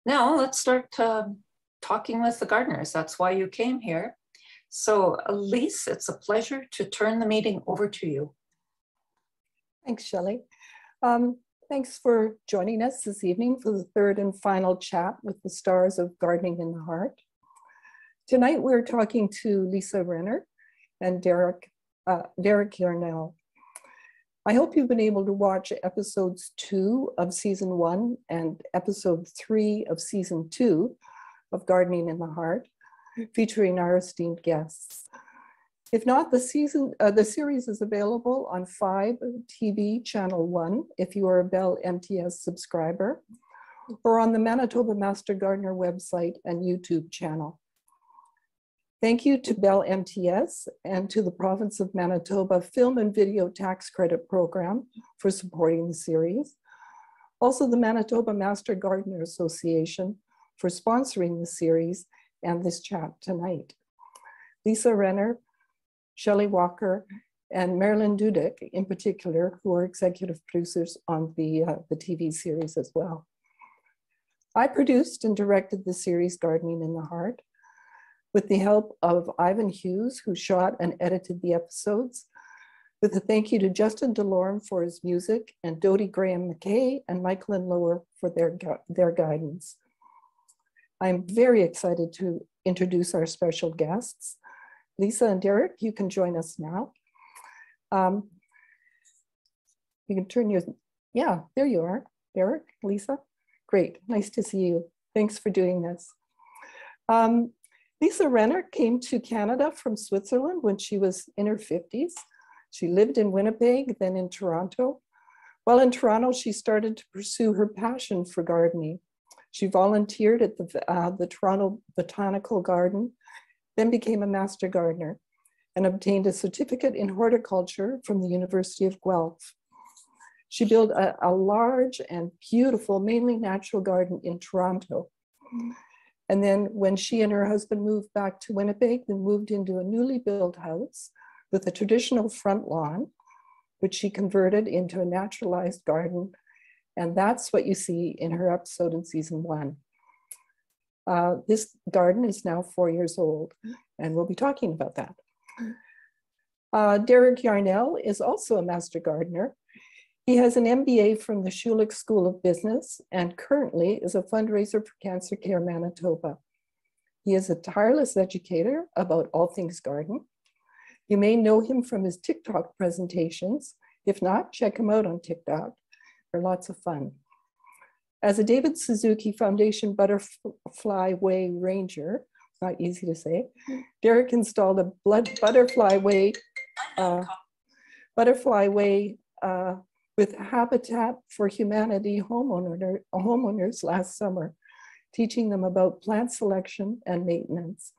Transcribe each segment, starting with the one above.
Now let's start talking with the gardeners. That's why you came here. So Lisa, it's a pleasure to turn the meeting over to you. Thanks, Shelley. Thanks for joining us this evening for the third and final chat with the stars of Gardening in the Heart. Tonight, we're talking to Lisa Renner and Derek Yarnell. I hope you've been able to watch episodes 2 of season 1 and episode 3 of season 2 of Gardening in the Heart, featuring our esteemed guests. If not, the series is available on 5 TV Channel 1 if you are a Bell MTS subscriber, or on the Manitoba Master Gardener website and YouTube channel. Thank you to Bell MTS and to the Province of Manitoba Film and Video Tax Credit Program for supporting the series. Also the Manitoba Master Gardener Association for sponsoring the series and this chat tonight. Lisa Renner, Shelley Walker, and Marilyn Dudek in particular, who are executive producers on the TV series as well. I produced and directed the series Gardening in the Heart, with the help of Ivan Hughes, who shot and edited the episodes, with a thank you to Justin DeLorme for his music, and Dodie Graham McKay and Michael and Lower for their guidance. I'm very excited to introduce our special guests. Lisa and Derek, you can join us now. You can turn your, yeah, there you are. Derek, Lisa, great, nice to see you. Thanks for doing this. Lisa Renner came to Canada from Switzerland when she was in her 50s. She lived in Winnipeg, then in Toronto. While in Toronto, she started to pursue her passion for gardening. She volunteered at the Toronto Botanical Garden, then became a master gardener and obtained a certificate in horticulture from the University of Guelph. She built a large and beautiful, mainly natural garden in Toronto. And then when she and her husband moved back to Winnipeg, they moved into a newly built house with a traditional front lawn, which she converted into a naturalized garden. And that's what you see in her episode in season 1. This garden is now 4 years old, and we'll be talking about that. Derek Yarnell is also a master gardener. He has an MBA from the Schulich School of Business and currently is a fundraiser for Cancer Care Manitoba. He is a tireless educator about all things garden. You may know him from his TikTok presentations. If not, check him out on TikTok. They're lots of fun. As a David Suzuki Foundation Butterfly Way Ranger, not easy to say, Derek installed a butterfly way with Habitat for Humanity homeowners last summer, teaching them about plant selection and maintenance.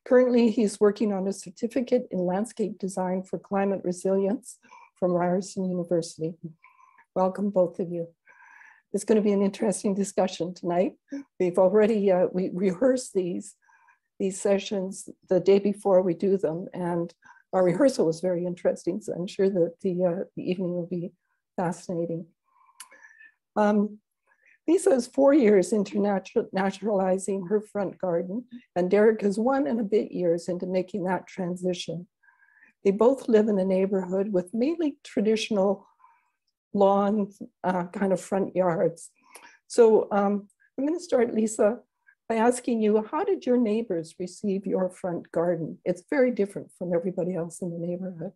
Currently, he's working on a certificate in landscape design for climate resilience from Ryerson University. Welcome, both of you. It's going to be an interesting discussion tonight. We've already we rehearsed these sessions the day before we do them, and our rehearsal was very interesting. So I'm sure that the evening will be fascinating. Lisa is 4 years into naturalizing her front garden, and Derek is 1 and a bit years into making that transition. They both live in a neighborhood with mainly traditional lawn kind of front yards. So I'm going to start, Lisa, by asking you, how did your neighbors receive your front garden? It's very different from everybody else in the neighborhood.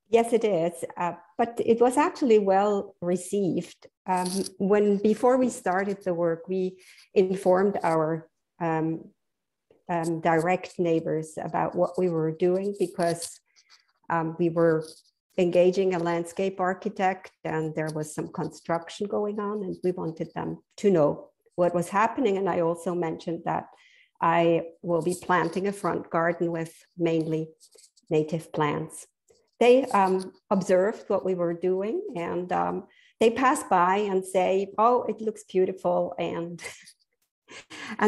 Yes, it is, but it was actually well received. Before we started the work, we informed our direct neighbors about what we were doing, because we were engaging a landscape architect and there was some construction going on, and we wanted them to know what was happening. And I also mentioned that I will be planting a front garden with mainly native plants. They observed what we were doing, and they passed by and say, oh, it looks beautiful. And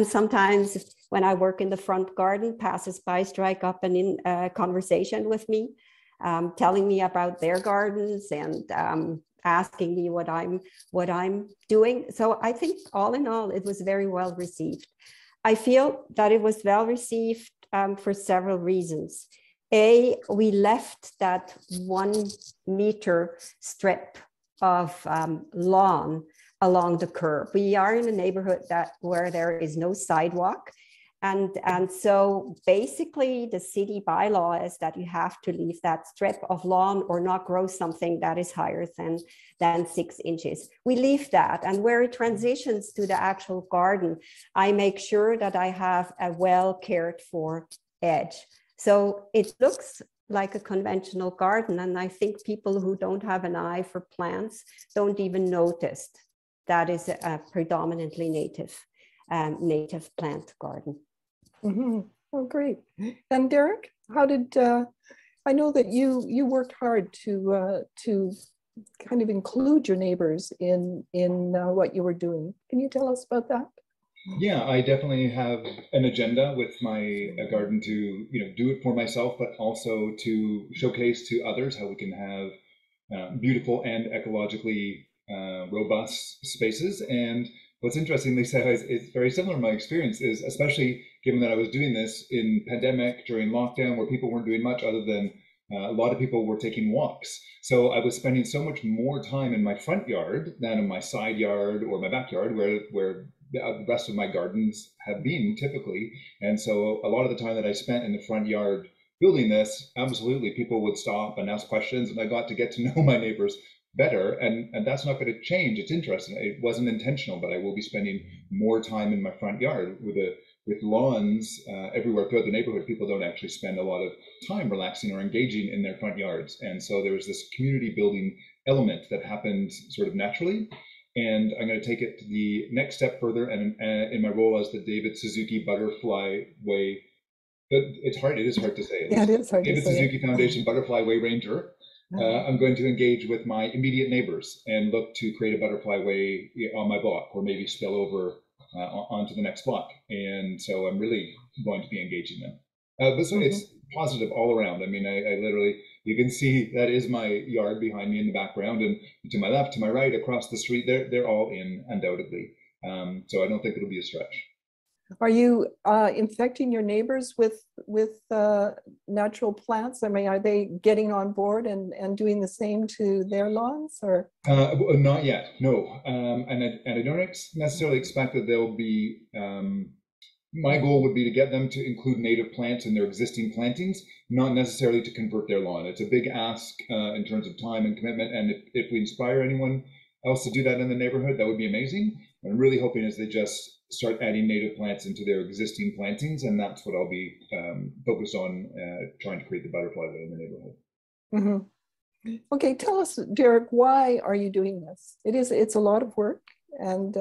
sometimes when I work in the front garden, passers-by strike up in conversation with me, telling me about their gardens and asking me what I'm doing. So I think all in all, it was very well received. I feel that it was well received for several reasons. We left that 1 meter strip of lawn along the curb. We are in a neighborhood where there is no sidewalk. And so basically the city bylaw is that you have to leave that strip of lawn or not grow something that is higher than 6 inches. We leave that, and where it transitions to the actual garden, I make sure that I have a well cared for edge. So it looks like a conventional garden, and I think people who don't have an eye for plants don't even notice that is a predominantly native plant garden. Mm-hmm. Oh, great. And Derek, how did, I know that you worked hard to kind of include your neighbors in what you were doing. Can you tell us about that? Yeah, I definitely have an agenda with my garden to do it for myself, but also to showcase to others how we can have beautiful and ecologically robust spaces. And what's interesting, Lisa, is it's very similar in my experience, is especially given that I was doing this in pandemic during lockdown where people weren't doing much other than a lot of people were taking walks. So I was spending so much more time in my front yard than in my side yard or my backyard where the rest of my gardens have been typically. And so a lot of the time that I spent in the front yard building this, absolutely people would stop and ask questions, and I got to get to know my neighbors better. And that's not going to change. It's interesting. It wasn't intentional, but I will be spending more time in my front yard with lawns everywhere throughout the neighborhood. People don't actually spend a lot of time relaxing or engaging in their front yards. And so there was this community building element that happened sort of naturally. And I'm going to take it to the next step further. And in my role as the David Suzuki Butterfly Way, it is hard to say. Yeah, it is hard David to say. Suzuki Foundation Butterfly Way Ranger. I'm going to engage with my immediate neighbors and look to create a butterfly way on my block, or maybe spill over onto the next block. And so I'm really going to be engaging them. But so it's positive all around. I mean, I literally, you can see that is my yard behind me in the background, and to my left, to my right, across the street, they're all in, undoubtedly. So I don't think it'll be a stretch. Are you infecting your neighbors with natural plants? I mean, are they getting on board and doing the same to their lawns, or? Not yet, no. And I don't necessarily expect that they'll be. My goal would be to get them to include native plants in their existing plantings, not necessarily to convert their lawn. It's a big ask in terms of time and commitment. And if we inspire anyone else to do that in the neighborhood, that would be amazing. What I'm really hoping is they just start adding native plants into their existing plantings, and that's what I'll be focused on, trying to create the butterfly way in the neighborhood. Mm-hmm. Okay, tell us, Derek, why are you doing this? It's a lot of work, and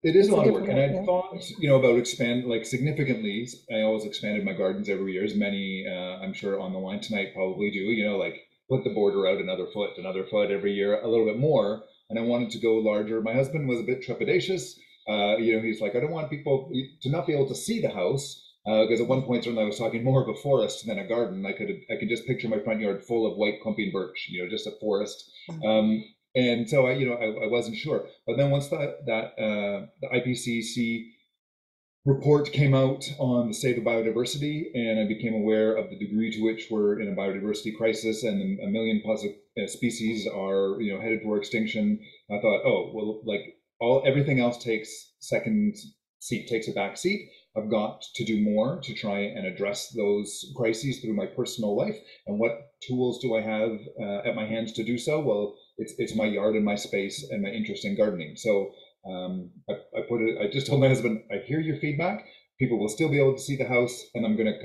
it is a lot of work. And I thought, about significantly. I always expanded my gardens every year, as many I'm sure on the line tonight probably do. Like put the border out another foot every year, a little bit more. And I wanted to go larger. My husband was a bit trepidatious. He's like, I don't want people to not be able to see the house, because at one point when I was talking more of a forest than a garden, I could just picture my front yard full of white clumping birch, just a forest. And so I wasn't sure. But then once the IPCC report came out on the state of biodiversity, and I became aware of the degree to which we're in a biodiversity crisis, and a million plus species are headed for extinction, I thought, oh well, everything else takes a back seat. I've got to do more to try and address those crises through my personal life. And what tools do I have at my hands to do so? Well, it's my yard and my space and my interest in gardening. So I just told my husband, I hear your feedback. People will still be able to see the house, and I'm going to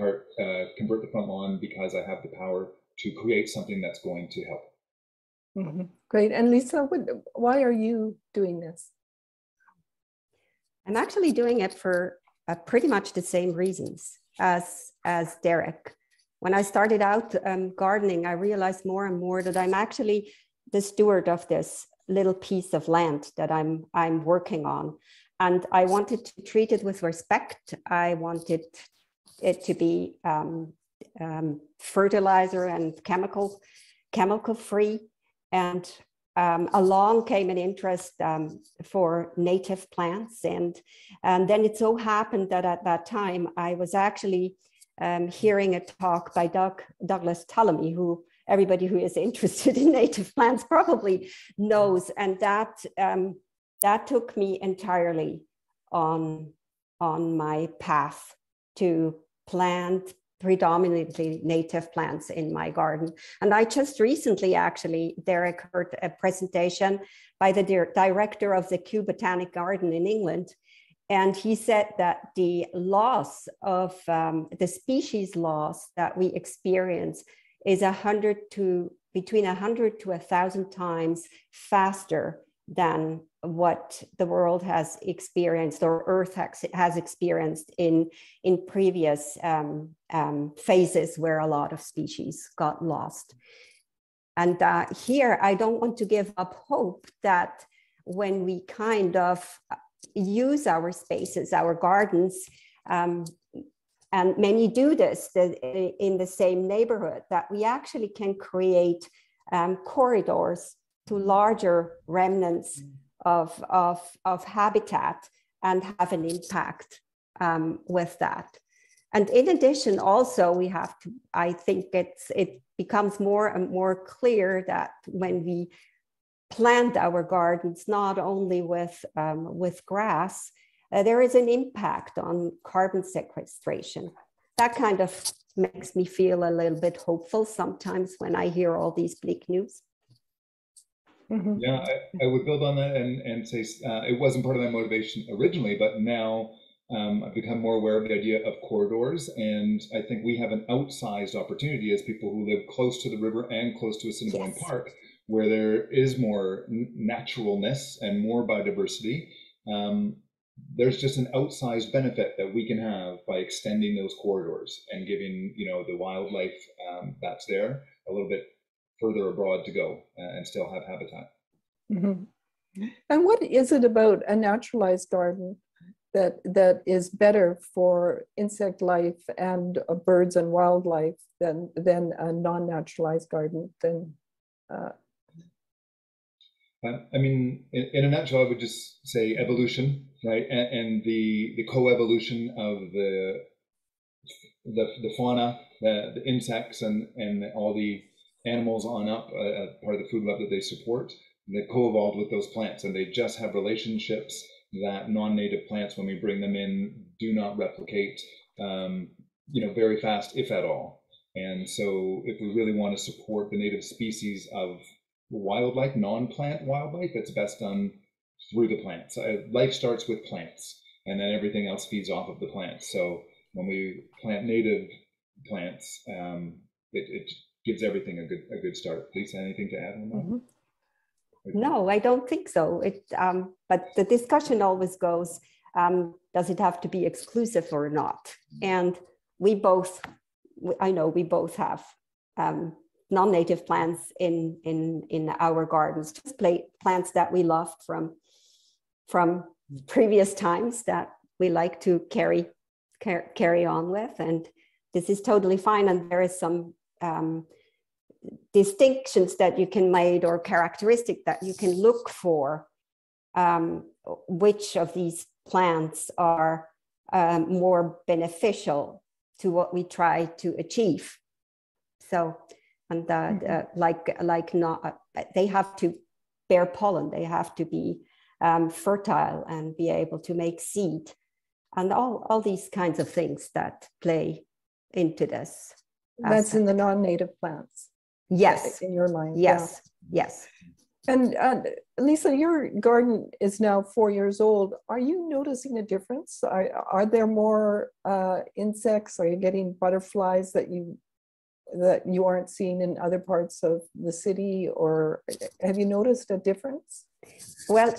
convert the front lawn because I have the power to create something that's going to help. Mm-hmm. Great. And Lisa, why are you doing this? I'm actually doing it for pretty much the same reasons as Derek. When I started out gardening, I realized more and more that I'm actually the steward of this little piece of land that I'm working on, and I wanted to treat it with respect. I wanted it to be fertilizer and chemical free, And along came an interest for native plants. And then it so happened that at that time, I was actually hearing a talk by Douglas Ptolemy, who everybody who is interested in native plants probably knows. And that took me entirely on my path to plant predominantly native plants in my garden. And I just recently, actually, Derek heard a presentation by the director of the Kew Botanic Garden in England. And he said that the loss of the species loss that we experience is between 100 to 1,000 times faster than what the world has experienced or Earth has experienced in previous phases where a lot of species got lost. And here, I don't want to give up hope that when we kind of use our spaces, our gardens, and many do this in the same neighborhood, that we actually can create corridors to larger remnants of habitat and have an impact with that. And in addition, also, we have to, I think it becomes more and more clear that when we plant our gardens, not only with grass, there is an impact on carbon sequestration. That kind of makes me feel a little bit hopeful sometimes when I hear all these bleak news. Mm-hmm. Yeah, I would build on that and say it wasn't part of my motivation originally, but now I've become more aware of the idea of corridors, and I think we have an outsized opportunity as people who live close to the river and close to Assiniboine Yes. Park, where there is more naturalness and more biodiversity. There's just an outsized benefit that we can have by extending those corridors and giving the wildlife that's there a little bit further abroad to go and still have habitat. Mm-hmm. And what is it about a naturalized garden that is better for insect life and birds and wildlife than a non-naturalized garden? I mean, in a nutshell, I would just say evolution, right? And the co-evolution of the fauna, the insects, and all the animals on up, part of the food web that they support, they co-evolved with those plants, and they just have relationships that non-native plants, when we bring them in, do not replicate, very fast, if at all. And so, if we really want to support the native species of wildlife, non-plant wildlife, it's best done through the plants. Life starts with plants, and then everything else feeds off of the plants. So when we plant native plants, it gives everything a good start. Lisa, anything to add on that? Mm-hmm. No, I don't think so. But the discussion always goes, does it have to be exclusive or not? And I know we both have non-native plants in our gardens, just plants that we loved from previous times that we like to carry on with. And this is totally fine. And there is some distinctions that you can make or characteristic that you can look for, which of these plants are more beneficial to what we try to achieve. So, and they have to bear pollen, they have to be fertile and be able to make seed, and all these kinds of things that play into this. That's in the non-native plants. Yes. In your mind. Yes. Yeah. Yes. And Lisa, your garden is now 4 years old. Are you noticing a difference? Are there more insects? Are you getting butterflies that you aren't seeing in other parts of the city? Or have you noticed a difference? Well,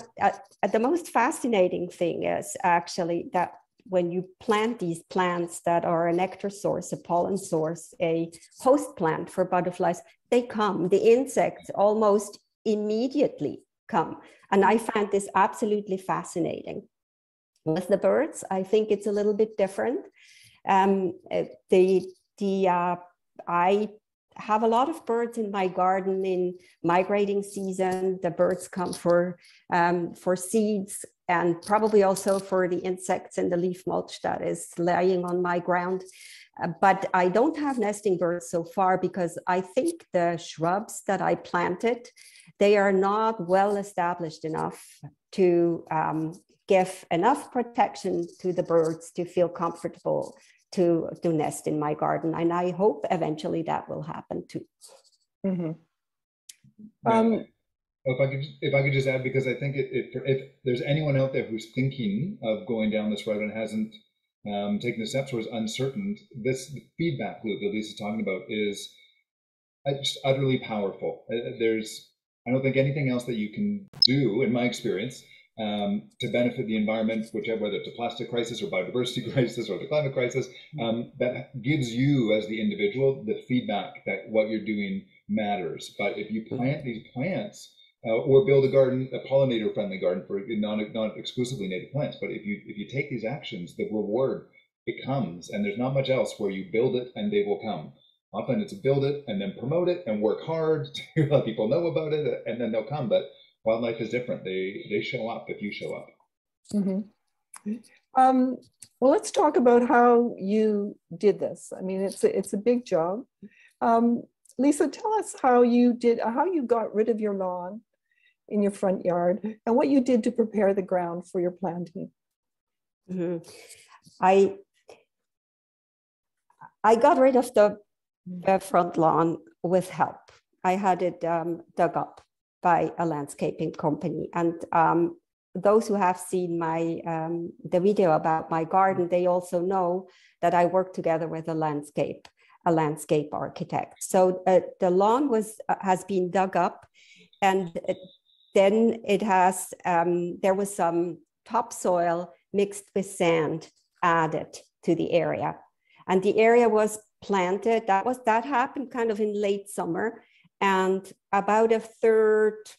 the most fascinating thing is actually that when you plant these plants that are a nectar source, a pollen source, a host plant for butterflies, they come. The insects almost immediately come. And I find this absolutely fascinating. With the birds, I think it's a little bit different. I have a lot of birds in my garden in migrating season. The birds come for seeds and probably also for the insects in the leaf mulch that is laying on my ground. But I don't have nesting birds so far because I think the shrubs that I planted, they are not well established enough to give enough protection to the birds to feel comfortable to nest in my garden. And I hope eventually that will happen too. Mm-hmm. If I could just add, because I think if there's anyone out there who's thinking of going down this road and hasn't taken the steps or is uncertain, this feedback loop that Lisa's talking about is just utterly powerful. I don't think anything else that you can do, in my experience, to benefit the environment, whether it's a plastic crisis or biodiversity crisis or the climate crisis, that gives you as the individual the feedback that what you're doing matters. But if you plant these plants or build a garden, a pollinator-friendly garden for not exclusively native plants, but if you take these actions, the reward, it comes, and there's not much else where you build it and they will come. Often it's build it and then promote it and work hard to let people know about it, and then they'll come. But wildlife is different. They show up if you show up. Mm-hmm. Well, let's talk about how you did this. I mean, it's a big job. Lisa, tell us how you got rid of your lawn in your front yard and what you did to prepare the ground for your planting. Mm-hmm. I got rid of the front lawn with help. I had it dug up by a landscaping company, and those who have seen my the video about my garden, they also know that I work together with a landscape architect. So the lawn has been dug up, and then it has there was some topsoil mixed with sand added to the area, and the area was planted. That happened kind of in late summer, and about a third,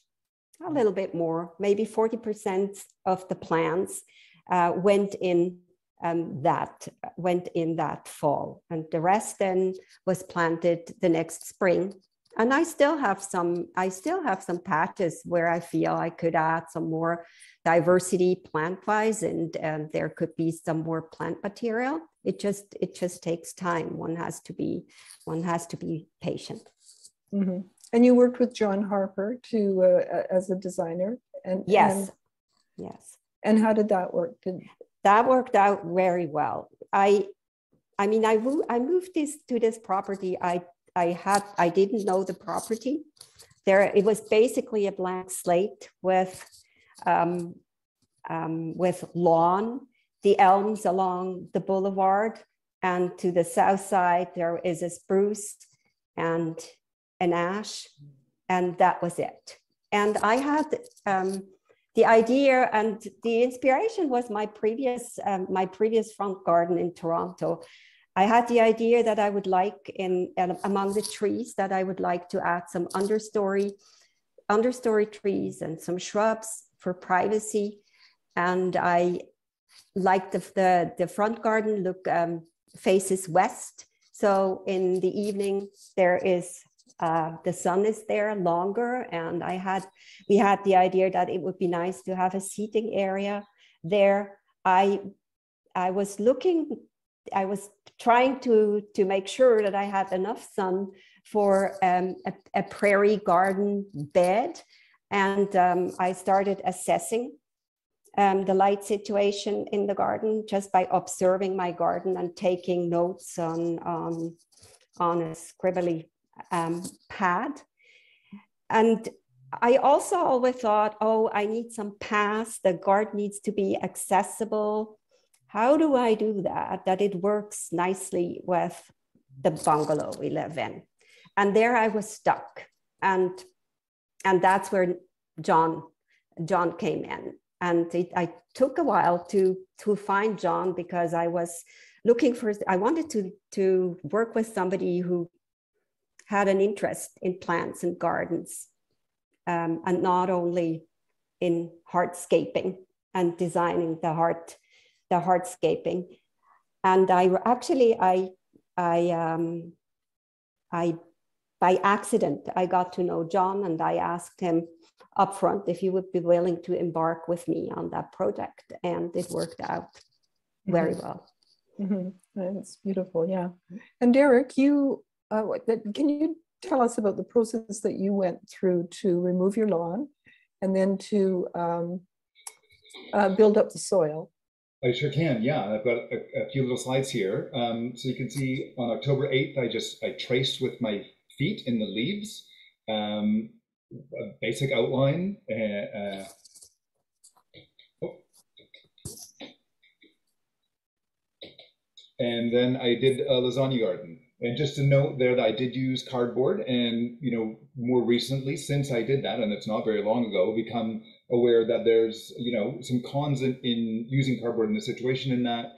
a little bit more, maybe 40% of the plants went in that fall, and the rest then was planted the next spring. And I still have some patches where I feel I could add some more diversity plant-wise, and there could be some more plant material. It just takes time. One has to be patient. Mm-hmm. And you worked with John Harper as a designer. Yes. And how did that work? That worked out very well. I moved to this property. I didn't know the property. It was basically a blank slate with lawn, the elms along the boulevard, and to the south side there is a spruce and an ash, and that was it. And I had the idea, and the inspiration was my previous front garden in Toronto. I had the idea that I would like among the trees that I would like to add some understory trees and some shrubs for privacy. And I like the front garden faces west. So in the evening there is the sun is there longer, and we had the idea that it would be nice to have a seating area there. I was trying to make sure that I had enough sun for a prairie garden bed, and I started assessing the light situation in the garden just by observing my garden and taking notes on a scribbly pad. And I also always thought, I need some paths. The garden needs to be accessible. How do I do that it works nicely with the bungalow we live in? And there I was stuck. And that's where John came in. And I took a while to find John, because I was I wanted to work with somebody who had an interest in plants and gardens, and not only in hardscaping and designing the hardscaping. And I by accident, I got to know John, and I asked him upfront if he would be willing to embark with me on that project, and it worked out very well. That's beautiful, yeah. And Derek, you can you tell us about the process that you went through to remove your lawn and then to build up the soil? I sure can, yeah. I've got a few little slides here. So you can see on October 8th, I traced with my feet in the leaves, a basic outline. And then I did a lasagna garden. And just to note there that I did use cardboard, and more recently, since I did that, and it's not very long ago, become aware that there's some cons in using cardboard in this situation, in that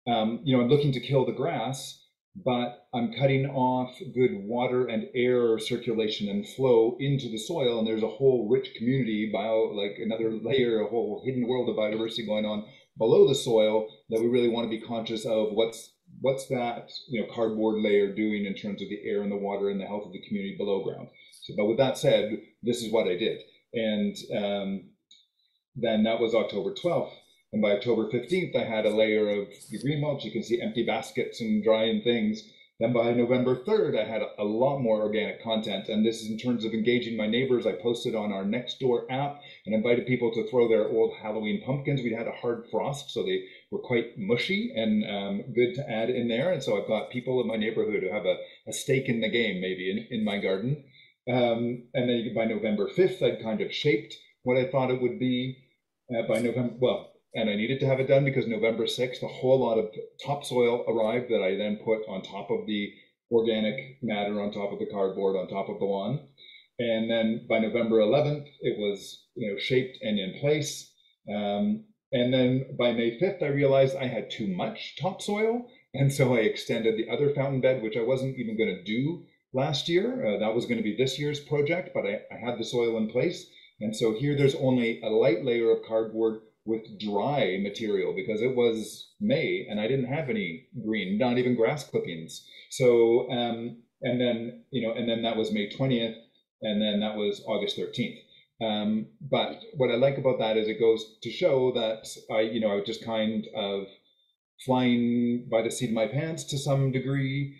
I'm looking to kill the grass, but I'm cutting off good water and air circulation and flow into the soil, and there's a whole rich community, like another layer, a whole hidden world of biodiversity going on below the soil that we really want to be conscious of. What's that cardboard layer doing in terms of the air and the water and the health of the community below ground? So, but with that said, this is what I did, and then that was October 12th. And by October 15th, I had a layer of the green mulch. You can see empty baskets and drying things. Then by November 3rd, I had a lot more organic content. And this is in terms of engaging my neighbors. I posted on our Nextdoor app and invited people to throw their old Halloween pumpkins. We had a hard frost, so they were quite mushy and good to add in there. And so I've got people in my neighborhood who have a stake in the game, maybe, in my garden. And then by November 5th, I'd kind of shaped what I thought it would be. By November, well, and I needed to have it done because November 6th, a whole lot of topsoil arrived that I then put on top of the organic matter, on top of the cardboard, on top of the lawn. And then by November 11th, it was shaped and in place. And then by May 5th, I realized I had too much topsoil. And so I extended the other fountain bed, which I wasn't even going to do last year. That was going to be this year's project, but I had the soil in place. And so here there's only a light layer of cardboard with dry material because it was May and I didn't have any green, not even grass clippings. So, and then that was May 20th, and then that was August 13th. But what I like about that is it goes to show that I was just kind of flying by the seat of my pants to some degree,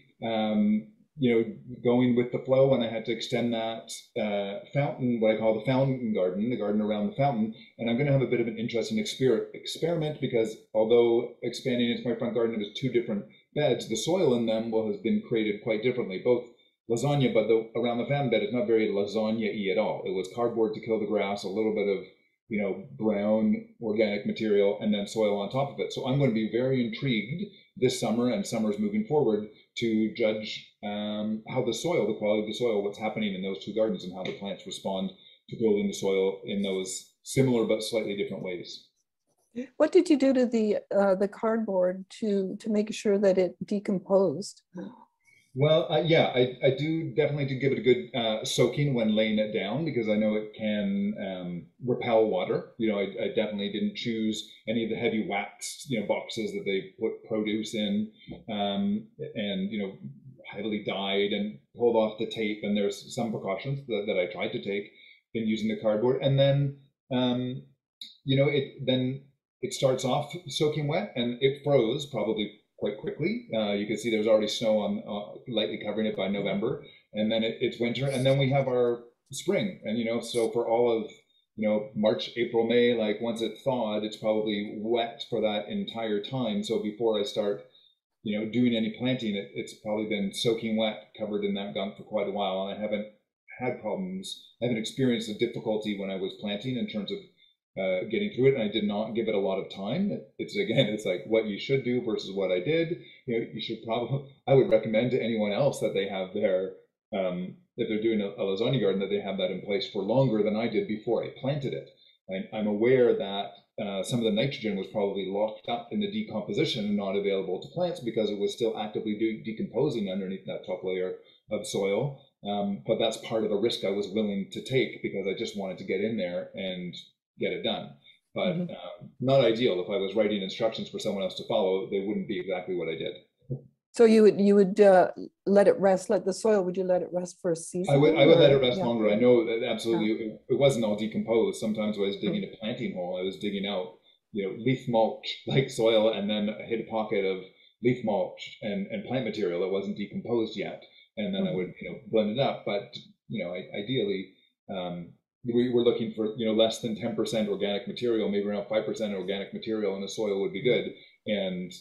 going with the flow, and I had to extend that fountain, what I call the fountain garden, the garden around the fountain. And I'm going to have a bit of an interesting experiment because although expanding into my front garden, it was two different beds, the soil in them has been created quite differently. Both lasagna, but around the fountain bed, it's not very lasagna-y at all. It was cardboard to kill the grass, a little bit of brown organic material, and then soil on top of it. So I'm going to be very intrigued this summer and summers moving forward to judge how the quality of the soil, what's happening in those two gardens, and how the plants respond to building the soil in those similar but slightly different ways. What did you do to the cardboard to make sure that it decomposed? Well, I do definitely give it a good soaking when laying it down because I know it can repel water. I definitely didn't choose any of the heavy wax, boxes that they put produce in, and heavily dyed and pulled off the tape. And there's some precautions that I tried to take in using the cardboard. And then, it starts off soaking wet, and it froze probably quite quickly. You can see there's already snow on lightly covering it by November, and then it's winter, and then we have our spring. And so for all of March, April, May, like once it thawed, it's probably wet for that entire time. So before I start doing any planting, it's probably been soaking wet, covered in that gunk for quite a while, and I haven't had problems. I haven't experienced the difficulty when I was planting in terms of getting through it, and I did not give it a lot of time. It's like what you should do versus what I did. You should I would recommend to anyone else that they have their, if they're doing a lasagna garden, that they have that in place for longer than I did before I planted it. I'm aware that some of the nitrogen was probably locked up in the decomposition and not available to plants because it was still actively decomposing underneath that top layer of soil. But that's part of the risk I was willing to take because I just wanted to get in there and get it done. But not ideal. If I was writing instructions for someone else to follow, they wouldn't be exactly what I did. So you would let it rest, let the soil, would you let it rest for a season? I would let it rest yeah. longer. I know that absolutely it wasn't all decomposed. Sometimes when I was digging a planting hole, I was digging out, leaf mulch like soil, and then I hit a pocket of leaf mulch and plant material that wasn't decomposed yet, and then I would blend it up. But ideally, we were looking for less than 10% organic material, maybe around 5% organic material in the soil would be good. And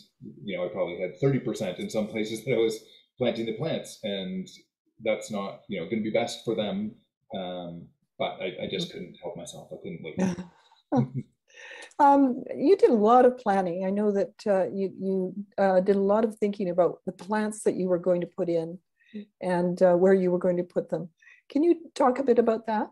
I probably had 30% in some places that I was planting the plants, and that's not going to be best for them. But I just couldn't help myself. I couldn't wait. You did a lot of planning. I know that you did a lot of thinking about the plants that you were going to put in and where you were going to put them. Can you talk a bit about that?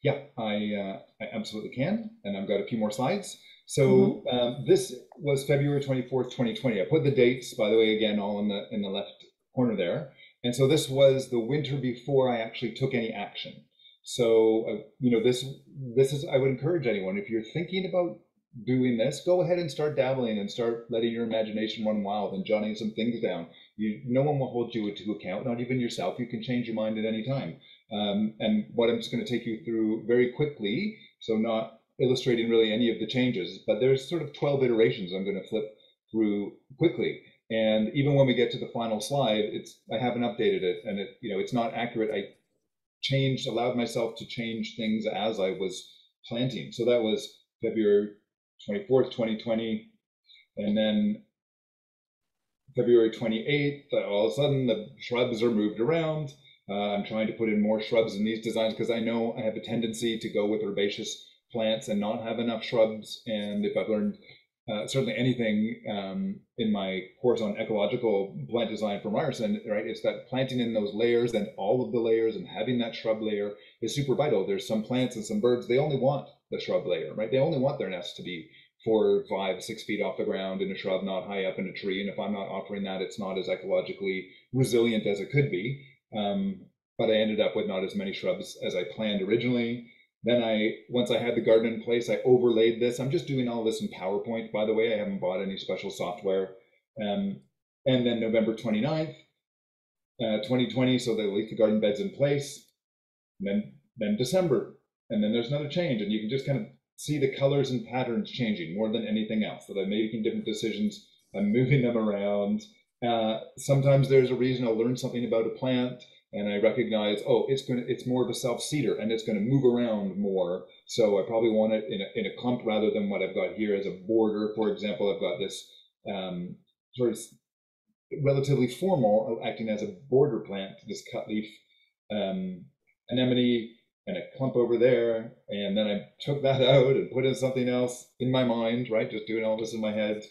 Yeah, I absolutely can. And I've got a few more slides. So this was February 24th, 2020. I put the dates, by the way, again, all in the left corner there. And so this was the winter before I actually took any action. So, this is, I would encourage anyone, if you're thinking about doing this, go ahead and start dabbling and start letting your imagination run wild and jotting some things down. No one will hold you to account, not even yourself. You can change your mind at any time. And what I'm just going to take you through very quickly, so not illustrating really any of the changes, but there's sort of 12 iterations I'm going to flip through quickly. And even when we get to the final slide, I haven't updated it, and it's not accurate. I allowed myself to change things as I was planting. So that was February 24th, 2020. And then February 28th, all of a sudden the shrubs are moved around. I'm trying to put in more shrubs in these designs because I know I have a tendency to go with herbaceous plants and not have enough shrubs. And if I've learned certainly anything in my course on ecological plant design from Ryerson, right? It's that planting in those layers and all of the layers and having that shrub layer is super vital. There's some plants and some birds, they only want the shrub layer, right? They only want their nest to be 4, 5, 6 feet off the ground in a shrub, not high up in a tree. And if I'm not offering that, it's not as ecologically resilient as it could be. But I ended up with not as many shrubs as I planned originally. Then once I had the garden in place, I overlaid this. I'm just doing all this in PowerPoint, by the way. I haven't bought any special software. And then November 29th, 2020, so they leave the garden beds in place. And then December, and then there's another change. And you can just kind of see the colors and patterns changing more than anything else, that I'm making different decisions. I'm moving them around. Sometimes there's a reason I'll learn something about a plant, and I recognize, oh, it's more of a self-seeder and it's going to move around more. So I probably want it in a clump rather than what I've got here as a border. For example, I've got this sort of relatively formal, acting as a border plant, this cut leaf anemone, and a clump over there. And then I took that out and put in something else in my mind, right? Just doing all this in my head.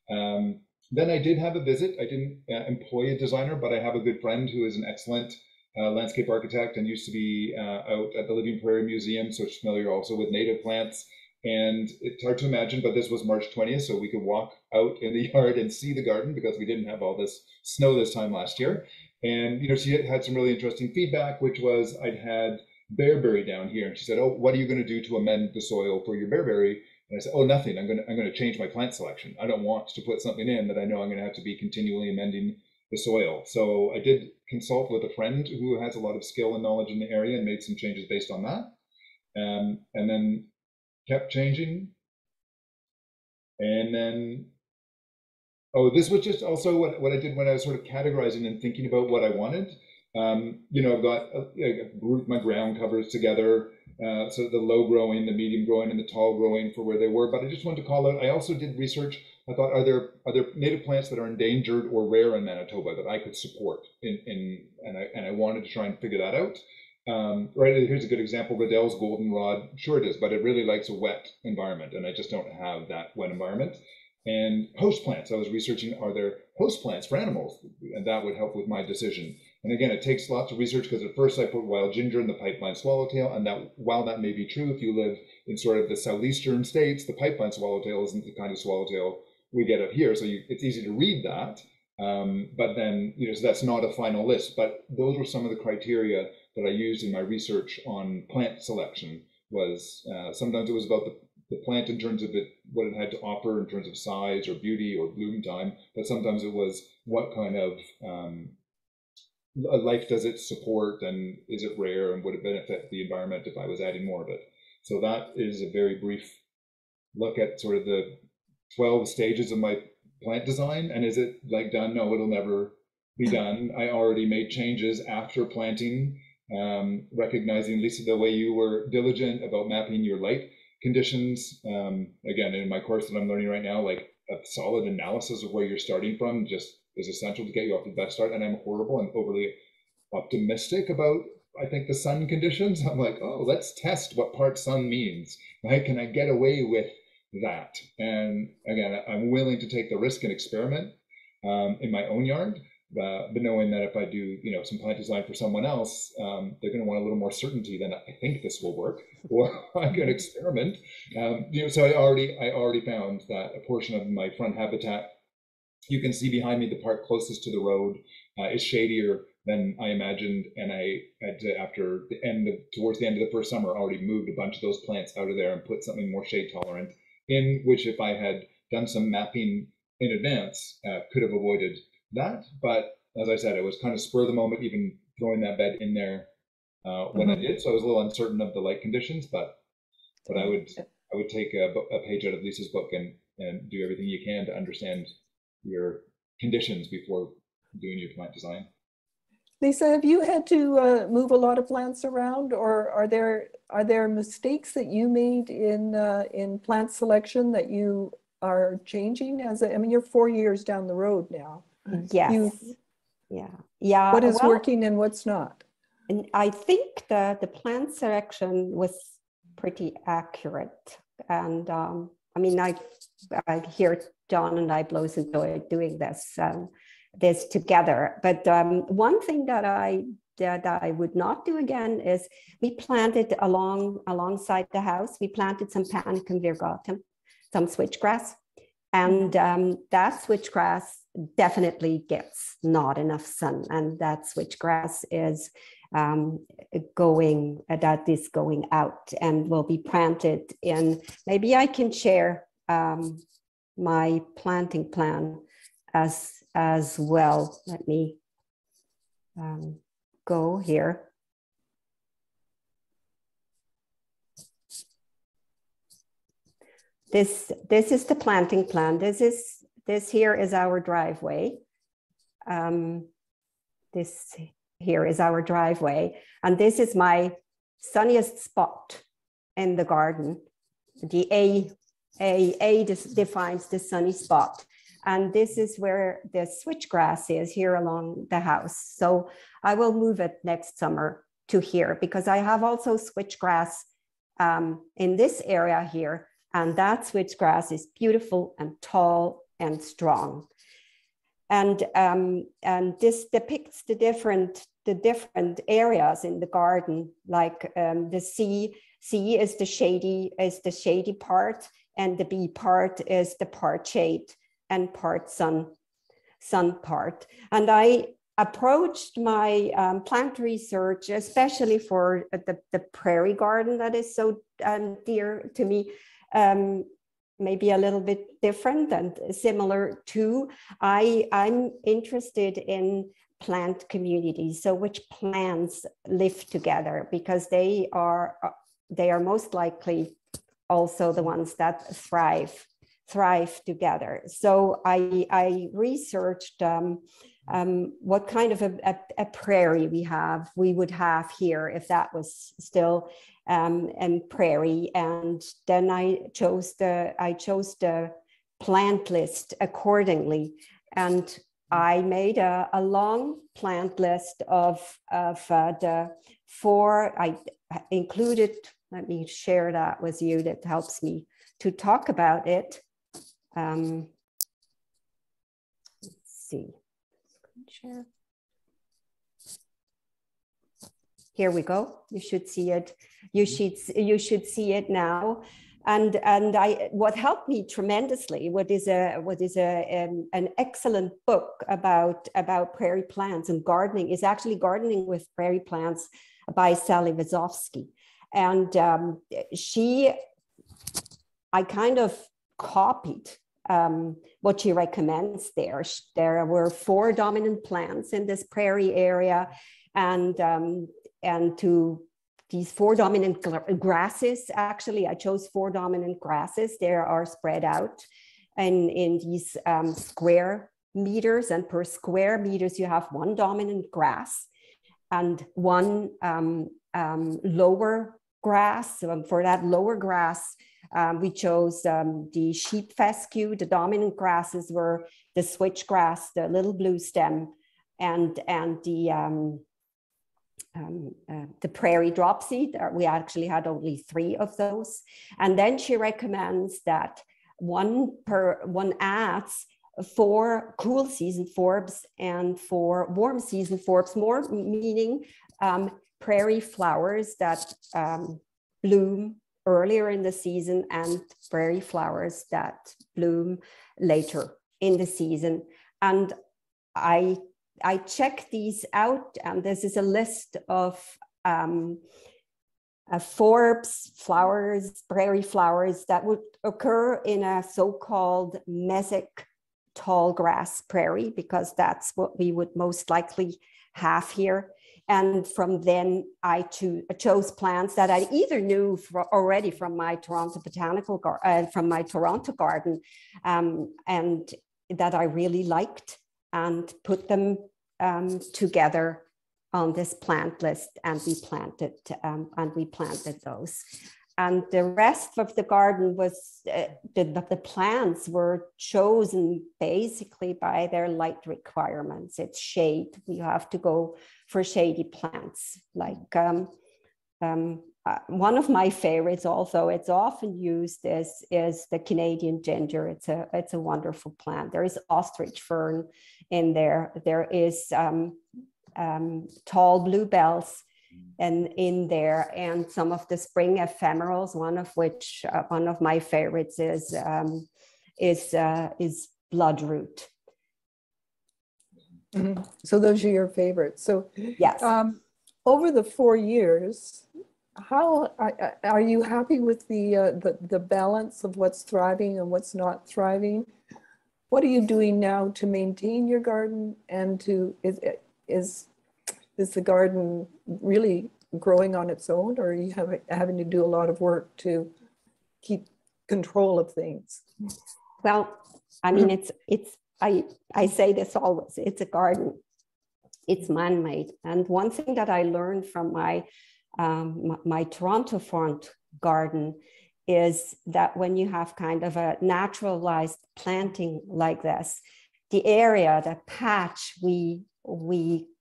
Then I did have a visit. I didn't employ a designer, but I have a good friend who is an excellent landscape architect and used to be out at the Living Prairie Museum, so she's familiar also with native plants. And it's hard to imagine, but this was March 20th, so we could walk out in the yard and see the garden because we didn't have all this snow this time last year. And she had some really interesting feedback, which was I'd had bearberry down here, and she said, "Oh, what are you going to do to amend the soil for your bearberry?" And I said, "Oh, nothing. I'm going to change my plant selection. I don't want to put something in that I know I'm going to have to be continually amending the soil." So I did consult with a friend who has a lot of skill and knowledge in the area and made some changes based on that. And then kept changing. And then, this was just also what I did when I was sort of categorizing and thinking about what I wanted. I've got grouped my ground covers together. So the low growing, the medium growing, and the tall growing for where they were. But I just wanted to call out, I also did research. I thought, are there native plants that are endangered or rare in Manitoba that I could support? And I wanted to try and figure that out. Right, here's a good example, Riddell's goldenrod. Sure it is, but it really likes a wet environment, and I just don't have that wet environment. And host plants, I was researching, are there host plants for animals? And that would help with my decision. And again, it takes lots of research because at first I put wild ginger and the pipeline swallowtail, and that while that may be true if you live in sort of the southeastern states, the pipeline swallowtail isn't the kind of swallowtail we get up here. So it's easy to read that, but then, so that's not a final list. But those were some of the criteria that I used in my research on plant selection. Was sometimes it was about the plant in terms of what it had to offer in terms of size or beauty or bloom time, but sometimes it was what kind of life does it support, and is it rare, and would it benefit the environment if I was adding more of it. So that is a very brief look at sort of the 12 stages of my plant design. And is it like done? No, it'll never be done. I already made changes after planting, recognizing, Lisa, the way you were diligent about mapping your light conditions. Again, in my course that I'm learning right now, like a solid analysis of where you're starting from just is essential to get you off the best start. And I'm horrible and overly optimistic about, I think, the sun conditions. I'm like, oh, let's test what part sun means, right? Can I get away with that? And again, I'm willing to take the risk and experiment in my own yard, but knowing that if I do, some plant design for someone else, they're going to want a little more certainty than I think this will work, or I could experiment. So I already found that a portion of my front habitat, you can see behind me, the part closest to the road is shadier than I imagined, and I had to, towards the end of the first summer, already moved a bunch of those plants out of there and put something more shade tolerant in, which if I had done some mapping in advance, could have avoided that. But as I said, it was kind of spur of the moment, even throwing that bed in there when I did. So I was a little uncertain of the light conditions, but I would take a page out of Lisa's book and do everything you can to understand your conditions before doing your plant design. Lisa, have you had to move a lot of plants around, or are there mistakes that you made in plant selection that you are changing? I mean, you're 4 years down the road now. Yes. Yeah. What is working and what's not? And I think the plant selection was pretty accurate. And I mean, I hear John and I both enjoy doing this together. But one thing that I would not do again is we planted alongside the house. We planted some panicum virgatum, some switchgrass, and that switchgrass definitely gets not enough sun, and that switchgrass is going out and will be planted in. Maybe I can share my planting plan as well. Let me go here. This is the planting plan. This here is our driveway. This here is our driveway, and this is my sunniest spot in the garden. The A defines the sunny spot. And this is where the switchgrass is, here along the house. So I will move it next summer to here, because I have also switchgrass in this area here. And that switchgrass is beautiful and tall and strong. And this depicts the different areas in the garden, like the C is the shady part, and the B part is the part shade and part sun part. And I approached my plant research, especially for the prairie garden that is so dear to me, maybe a little bit different and similar to. I'm interested in plant communities, so which plants live together, because they are most likely also the ones that thrive together. So I researched what kind of a prairie we would have here if that was still prairie, and then I chose the plant list accordingly, and I made a long plant list of the 4. I included. Let me share that with you. That helps me to talk about it. Let's see. Share. Here we go. You should see it. You should see it now. And what helped me tremendously, what is an excellent book about prairie plants and gardening, is actually Gardening with Prairie Plants by Sally Wazowski. And she I kind of copied what she recommends there. There were 4 dominant plants in this prairie area, and to these 4 dominant grasses, actually, I chose 4 dominant grasses. They are spread out in these square meters, and per square meters, you have 1 dominant grass and 1 lower grass. For that lower grass, we chose the sheep fescue. The dominant grasses were the switchgrass, the little blue stem, and the prairie dropseed. We actually had only 3 of those. And then she recommends that one adds 4 cool season forbs and 4 warm season forbs, more meaning prairie flowers that bloom earlier in the season and prairie flowers that bloom later in the season. And I checked these out, and this is a list of forbs, flowers, prairie flowers that would occur in a so-called mesic tall grass prairie, because that's what we would most likely have here. And from then I chose plants that I either knew already from my Toronto from my Toronto garden, and that I really liked, and put them together on this plant list, and we planted those. And the rest of the garden was, the plants were chosen basically by their light requirements. It's shade. You have to go for shady plants. Like one of my favorites, also, it's often used, is the Canadian ginger. It's a wonderful plant. There is ostrich fern in there. There is tall bluebells and in there, and some of the spring ephemerals, one of which one of my favorites is bloodroot. Mm-hmm. So those are your favorites. So yes, over the 4 years, how are you happy with the balance of what's thriving and what's not thriving? What are you doing now to maintain your garden, and is the garden really growing on its own, or are you having to do a lot of work to keep control of things? Well, I mean, I say this always, it's a garden, it's man-made. And one thing that I learned from my Toronto front garden is that when you have kind of a naturalized planting like this, the area, the patch we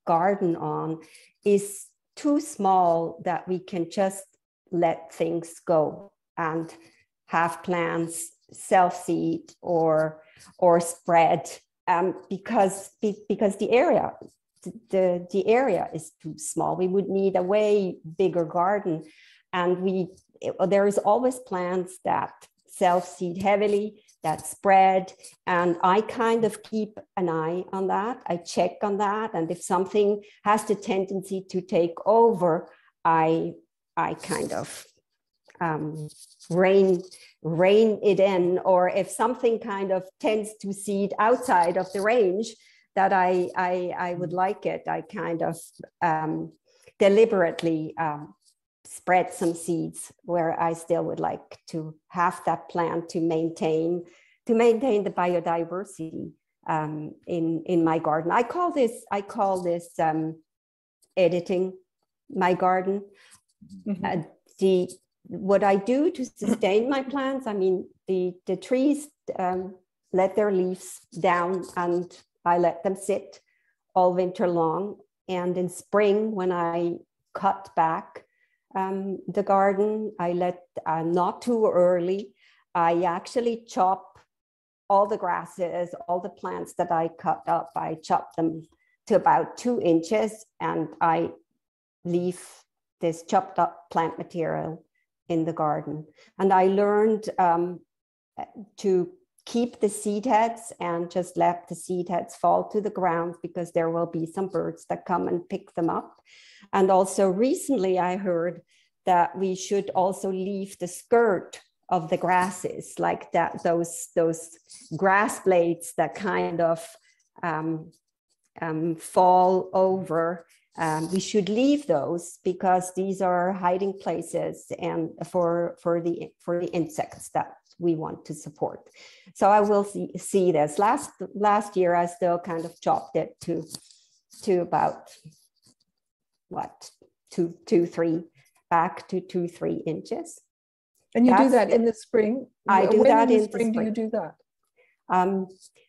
garden on is too small that we can just let things go and have plants self-seed or spread, because the area is too small. We would need a way bigger garden, and there is always plants that self-seed heavily, that spread, and I kind of keep an eye on that. I check on that, and if something has the tendency to take over, I kind of rein it in, or if something kind of tends to seed outside of the range that I would like it, I kind of deliberately spread some seeds where I still would like to have that plant to maintain the biodiversity in my garden. I call this editing my garden. Mm-hmm. What I do to sustain my plants, I mean, the trees let their leaves down, and I let them sit all winter long. And in spring, when I cut back the garden, I let not too early. I actually chop all the grasses, all the plants that I cut up. I chop them to about 2 inches, and I leave this chopped up plant material in the garden. And I learned to keep the seed heads and just let the seed heads fall to the ground, because there will be some birds that come and pick them up. And also recently I heard that we should also leave the skirt the grasses, like that, those grass blades that kind of fall over. We should leave those because these are hiding places and for the insects that we want to support. So I will see this. Last year I still kind of chopped it to about what 2-3 back to 2-3 inches. And you do that in the spring? I do that in the spring. Do you do that?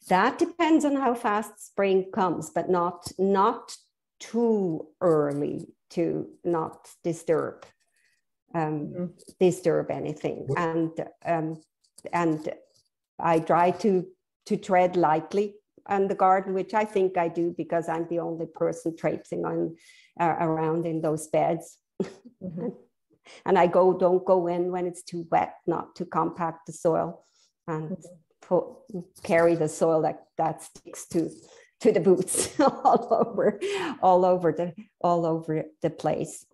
That depends on how fast spring comes, but not too early to not disturb anything. And I try to tread lightly on the garden, which I think I do because I'm the only person traipsing on around in those beds. Mm-hmm. And I don't go in when it's too wet, not to compact the soil and carry the soil that sticks to the boots all over the place.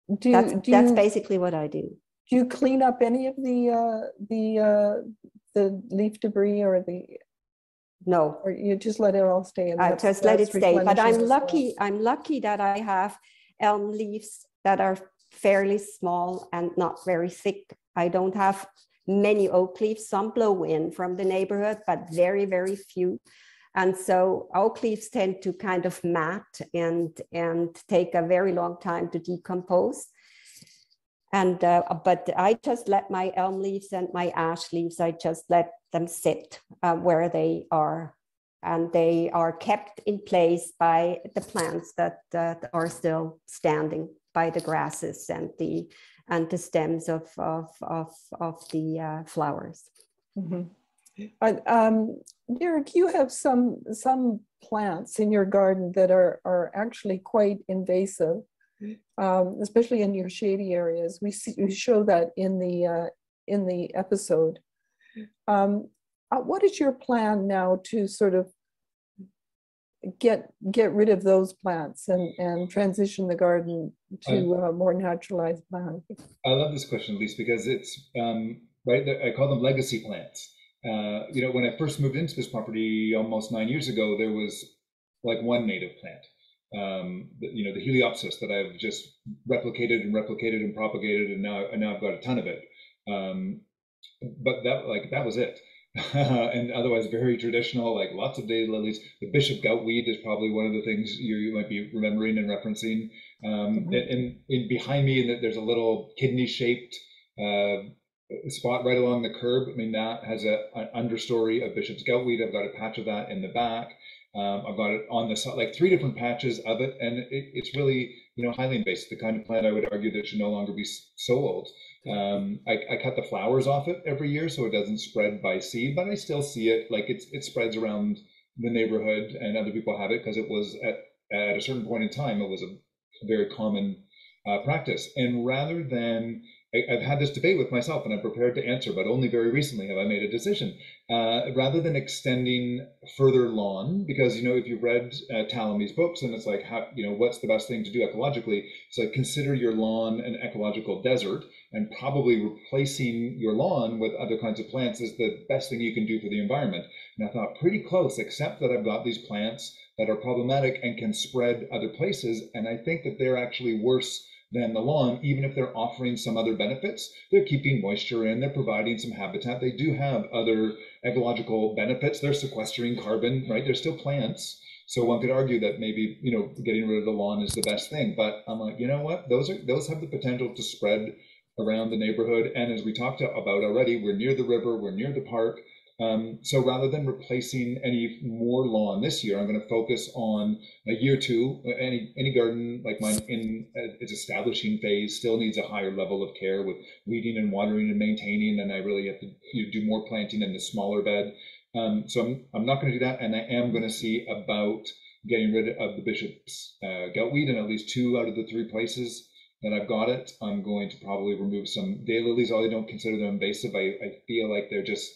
That's basically what I do. Do you clean up any of the leaf debris or the? No. Or you just let it all stay? I just let it stay. But I'm lucky that I have elm leaves that are fairly small and not very thick. I don't have many oak leaves. Some blow in from the neighborhood, but very, very few. And so oak leaves tend to kind of mat and take a very long time to decompose. And but I just let my elm leaves and my ash leaves, I just let them sit where they are. And they are kept in place by the plants that are still standing, by the grasses and the stems of the flowers. Mm-hmm. Derek, you have some plants in your garden that are actually quite invasive, especially in your shady areas. We show that in the episode. What is your plan now to sort of get rid of those plants and transition the garden to more naturalized plants? I love this question, Lisa, because it's right. I call them legacy plants. When I first moved into this property almost 9 years ago, there was like one native plant, the Heliopsis that I've just replicated and propagated, and now I've got a ton of it. But that was it. And otherwise very traditional, like lots of daylilies. The bishop goutweed is probably one of the things you might be remembering and referencing. And behind me, there's a little kidney-shaped spot right along the curb. I mean, that has an understory of bishop's goutweed. I've got a patch of that in the back. I've got it on the side, like 3 different patches of it, and it's really highly invasive. The kind of plant I would argue that should no longer be sold. I cut the flowers off it every year so it doesn't spread by seed, but I still see it, like it spreads around the neighborhood and other people have it because it was at a certain point in time, it was a very common practice. And rather than, I've had this debate with myself and I'm prepared to answer, but only very recently have I made a decision. Rather than extending further lawn, because if you've read Talamy's books and it's like, what's the best thing to do ecologically? So consider your lawn an ecological desert, and probably replacing your lawn with other kinds of plants is the best thing you can do for the environment. And I thought pretty close, except that I've got these plants that are problematic and can spread other places. And I think that they're actually worse than the lawn, even if they're offering some other benefits. They're keeping moisture in, they're providing some habitat. They do have other ecological benefits. They're sequestering carbon, right? They're still plants. So one could argue that maybe, getting rid of the lawn is the best thing. But I'm like, you know what? Those have the potential to spread around the neighborhood. And as we talked about already, we're near the river, we're near the park. So rather than replacing any more lawn this year, I'm going to focus on a year 2. Any garden like mine in its establishing phase still needs a higher level of care with weeding and watering and maintaining, and I really have to do more planting in the smaller bed. So I'm not going to do that, and I am going to see about getting rid of the bishop's goutweed in at least 2 out of the 3 places that I've got it. I'm going to probably remove some daylilies, although I don't consider them invasive. I feel like they're just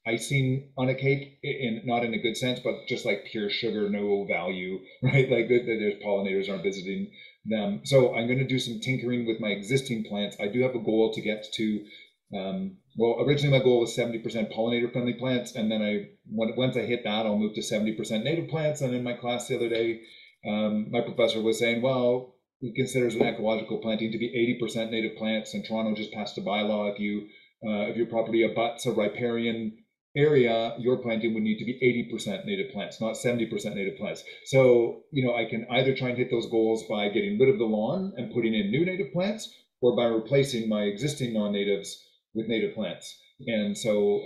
icing on a cake, not in a good sense, but just like pure sugar, no value, right? Like there's pollinators aren't visiting them. So I'm going to do some tinkering with my existing plants. I do have a goal to get to Well, originally my goal was 70% pollinator-friendly plants, and then once I hit that, I'll move to 70% native plants. And in my class the other day, my professor was saying, well, he considers an ecological planting to be 80% native plants, and Toronto just passed a bylaw if your property abuts a riparian area, your planting would need to be 80% native plants, not 70% native plants. So, I can either try and hit those goals by getting rid of the lawn and putting in new native plants, or by replacing my existing non-natives with native plants. And so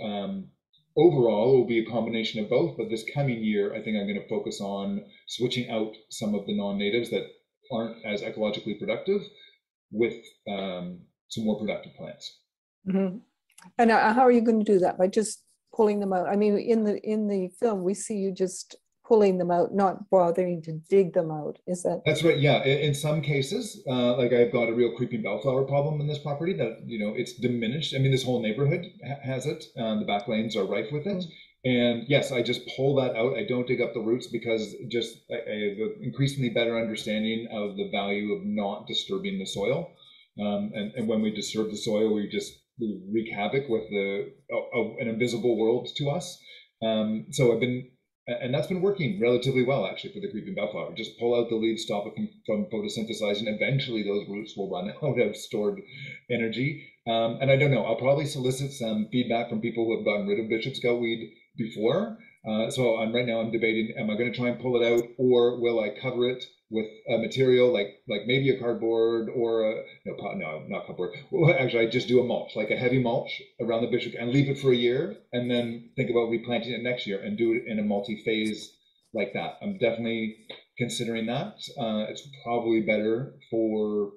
overall, it will be a combination of both. But this coming year, I think I'm going to focus on switching out some of the non-natives that aren't as ecologically productive with some more productive plants. Mm-hmm. And how are you going to do that? By just pulling them out? I mean, in the film, we see you just pulling them out, not bothering to dig them out. Is that? That's right. Yeah. In some cases, like I've got a real creeping bellflower problem in this property that, it's diminished. I mean, this whole neighborhood has it. The back lanes are rife with it. Mm-hmm. And yes, I just pull that out. I don't dig up the roots because just I have an increasingly better understanding of the value of not disturbing the soil. And when we disturb the soil, we wreak havoc with an invisible world to us. So and that's been working relatively well, actually, for the creeping bellflower. Just pull out the leaves, stop it from photosynthesizing. Eventually, those roots will run out of stored energy. And I don't know, I'll probably solicit some feedback from people who have gotten rid of bishop's goutweed before. So right now I'm debating, am I going to try and pull it out, or will I cover it with a material like maybe a cardboard or not cardboard. Well, actually, I just do a mulch, like a heavy mulch around the bishop, and leave it for a year, and then think about replanting it next year and do it in a multi-phase like that. I'm definitely considering that. It's probably better for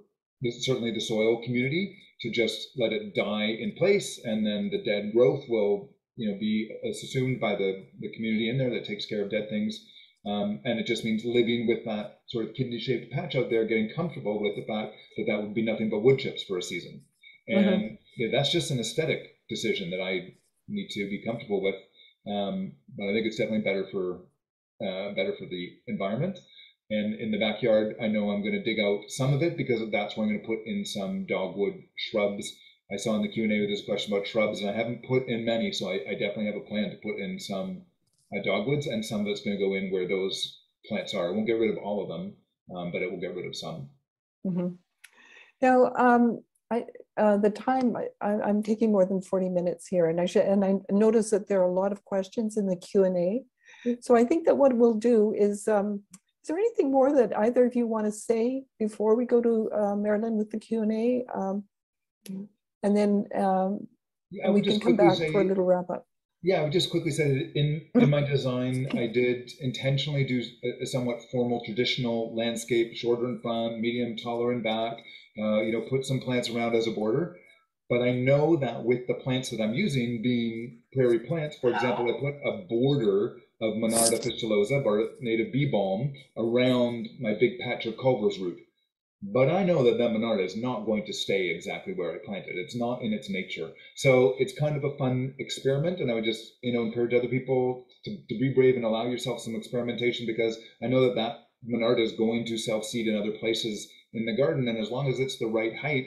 certainly the soil community to just let it die in place, and then the dead growth will be assumed by the community in there that takes care of dead things. And it just means living with that sort of kidney-shaped patch out there, getting comfortable with the fact that would be nothing but wood chips for a season. And that's just an aesthetic decision that I need to be comfortable with. But I think it's definitely better for the environment. And in the backyard, I know I'm going to dig out some of it because that's where I'm going to put in some dogwood shrubs. I saw in the Q&A with this question about shrubs, and I haven't put in many, so I definitely have a plan to put in some dogwoods, and some of it's going to go in where those plants are. I won't get rid of all of them, but it will get rid of some. Mm-hmm. Now, the time, I'm taking more than 40 minutes here, and I notice that there are a lot of questions in the Q&A. So I think that what we'll do is there anything more that either of you want to say before we go to Marilyn with the Q&A? And then we can come back for a little wrap up. Yeah, I would just quickly say that in my design, I did intentionally do a somewhat formal, traditional landscape, shorter in front, medium, taller in back, put some plants around as a border. But I know that with the plants that I'm using being prairie plants, for example, I put a border of Monarda fistulosa, our native bee balm, around my big patch of Culver's root. But I know that Monarda is not going to stay exactly where I planted. It's not in its nature. So it's kind of a fun experiment. And I would just, encourage other people to be brave and allow yourself some experimentation, because I know that Monarda is going to self-seed in other places in the garden. And as long as it's the right height,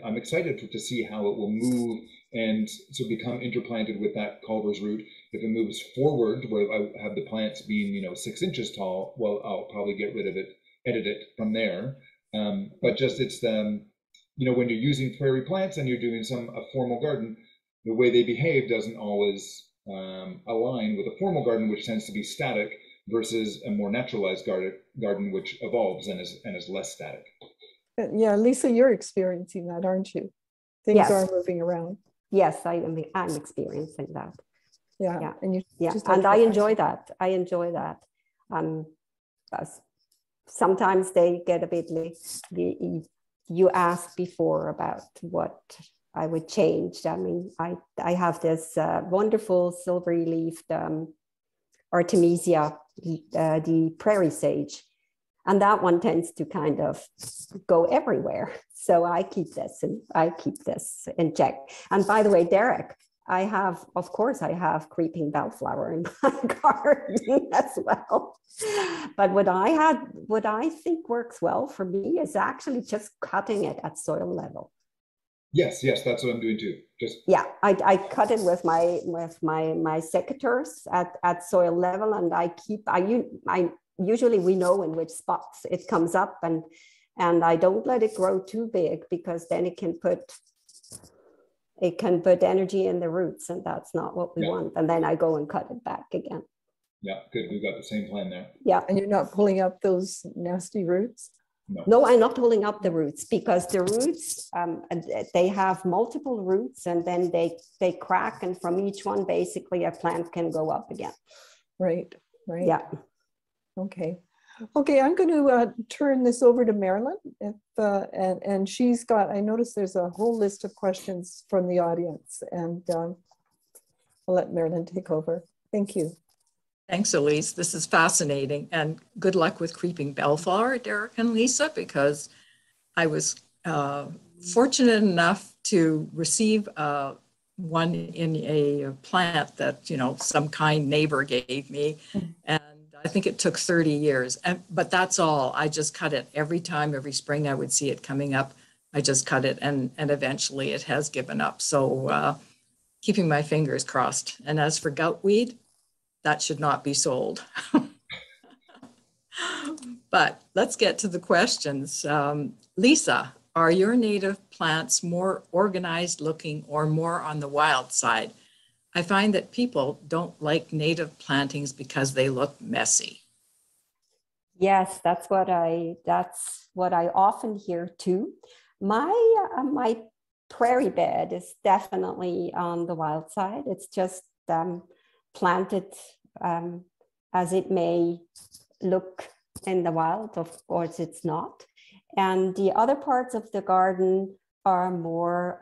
I'm excited to see how it will move and so become interplanted with that Culver's root. If it moves forward, where I have the plants being, 6 inches tall, well, I'll probably get rid of it, edit it from there. But just it's when you're using prairie plants and you're doing a formal garden, the way they behave doesn't always align with a formal garden, which tends to be static, versus a more naturalized garden which evolves and is less static. Yeah, Lisa, you're experiencing that, aren't you? Things are moving around. Yes, I'm experiencing that. Yeah. And and I enjoy that. Sometimes they get a bit late. You asked before about what I would change. I mean, I have this wonderful silvery leafed Artemisia, the prairie sage, and that one tends to kind of go everywhere. So I keep this in check. And by the way, Derek, I have creeping bellflower in my garden as well. But what I think works well for me is actually just cutting it at soil level. Yes, that's what I'm doing too. Just I cut it with my secateurs at soil level, and I usually we know in which spots it comes up, and I don't let it grow too big, because then it can put energy in the roots, and that's not what we want. And then I go and cut it back again. Yeah, good. We've got the same plan there. Yeah. And you're not pulling up those nasty roots? No, I'm not pulling up the roots, because the roots, they have multiple roots, and then they crack, and from each one, basically a plant can go up again. Right. Yeah. Okay, I'm going to turn this over to Marilyn. And she's got, I noticed there's a whole list of questions from the audience, and I'll let Marilyn take over. Thank you. Thanks, Elise. This is fascinating, and good luck with creeping bellflower, Derek and Lisa, because I was fortunate enough to receive one in a plant that, some kind neighbor gave me. And I think it took 30 years, but that's all. I just cut it every spring I would see it coming up. I just cut it, and eventually it has given up. So keeping my fingers crossed. And as for goutweed, that should not be sold. But let's get to the questions. Lisa, are your native plants more organized looking or more on the wild side? I find that people don't like native plantings because they look messy. Yes, that's what I often hear too. My prairie bed is definitely on the wild side. It's just planted as it may look in the wild. Of course, it's not. And the other parts of the garden are more